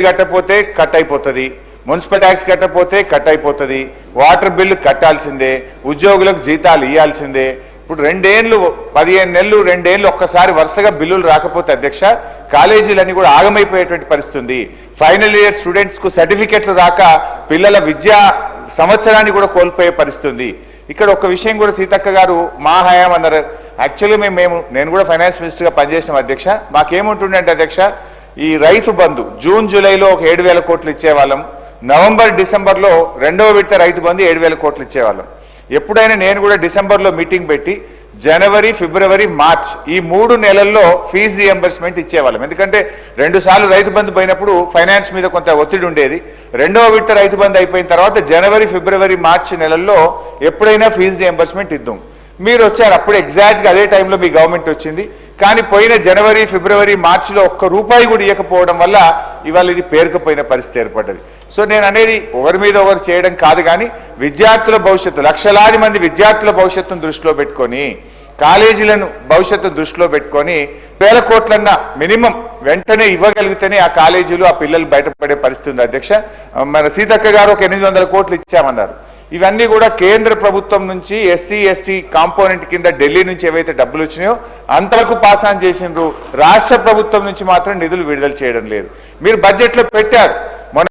కట్టకపోతే కట్ అయిపోతుంది, municipal tax కట్టకపోతే కట్ అయిపోతుంది, వాటర్ బిల్లు కట్టాల్సిందే, ఉద్యోగులకు జీతాలు ఇవ్వాల్సిందే. ఇప్పుడు 2 ఏళ్ళు 15 నెలలు 2 ఏళ్ళు ఒక్కసారి వరుసగా బిల్లులు రాకపోతే అధ్యక్ష కాలేజీలన్నీ కూడా ఆగమైపోయేటువంటి పరిస్థితి. ఫైనల్ ఇయర్ స్టూడెంట్స్కు సర్టిఫికెట్లు రాక పిల్లల విద్యా సంవత్సరాన్ని కూడా కోల్పోయే పరిస్థితి. ఇక్కడ ఒక విషయం కూడా సీతక్క గారు మా హయాం అన్నారు. యాక్చువల్లీ నేను కూడా ఫైనాన్స్ మినిస్టర్గా పనిచేసిన అధ్యక్ష. మాకేముంటుండే అంటే అధ్యక్ష, ఈ రైతు బంధు జూన్ జూలైలో ఒక 7,000 కోట్లు ఇచ్చేవాళ్ళం, నవంబర్ డిసెంబర్లో 2వ విడత రైతు బంధు 7,000 కోట్లు ఇచ్చేవాళ్ళం. ఎప్పుడైనా నేను కూడా డిసెంబర్లో మీటింగ్ పెట్టి జనవరి, ఫిబ్రవరి, మార్చ్ ఈ 3 నెలల్లో ఫీజు రియంబర్స్మెంట్ ఇచ్చేవాళ్ళం. ఎందుకంటే 2 సార్లు రైతు బంధు పోయినప్పుడు ఫైనాన్స్ మీద కొంత ఒత్తిడి ఉండేది. 2వ విడత రైతు బంధు అయిపోయిన తర్వాత జనవరి, ఫిబ్రవరి, మార్చి నెలల్లో ఎప్పుడైనా ఫీజు రియంబర్స్మెంట్ ఇద్దాం. మీరు వచ్చారు, అప్పుడు ఎగ్జాక్ట్గా అదే టైంలో మీ గవర్నమెంట్ వచ్చింది. కానీ పోయిన జనవరి, ఫిబ్రవరి, మార్చిలో ₹1 కూడా ఇవ్వకపోవడం వల్ల ఇవాళ ఇది పేరుకుపోయిన పరిస్థితి ఏర్పడ్డది. సో నేను అనేది ఒకరి మీద ఒకరు చేయడం కాదు, కానీ విద్యార్థుల భవిష్యత్తు, లక్షలాది మంది విద్యార్థుల భవిష్యత్తును దృష్టిలో పెట్టుకొని, కాలేజీలను భవిష్యత్తును దృష్టిలో పెట్టుకొని 1,000 కోట్లన్నా మినిమం వెంటనే ఇవ్వగలిగితేనే ఆ కాలేజీలు, ఆ పిల్లలు బయటపడే పరిస్థితి ఉంది అధ్యక్ష. మన సీతక్క గారు ఒక 800 కోట్లు ఇచ్చామన్నారు. ఇవన్నీ కూడా కేంద్ర ప్రభుత్వం నుంచి ఎస్సీ ఎస్టీ కాంపోనెంట్ కింద ఢిల్లీ నుంచి ఏవైతే డబ్బులు వచ్చినాయో అంతవరకు పాస్ ఆన్ చేసిండ్రు. రాష్ట్ర ప్రభుత్వం నుంచి మాత్రం నిధులు విడుదల చేయడం లేదు. మీరు బడ్జెట్లో పెట్టారు,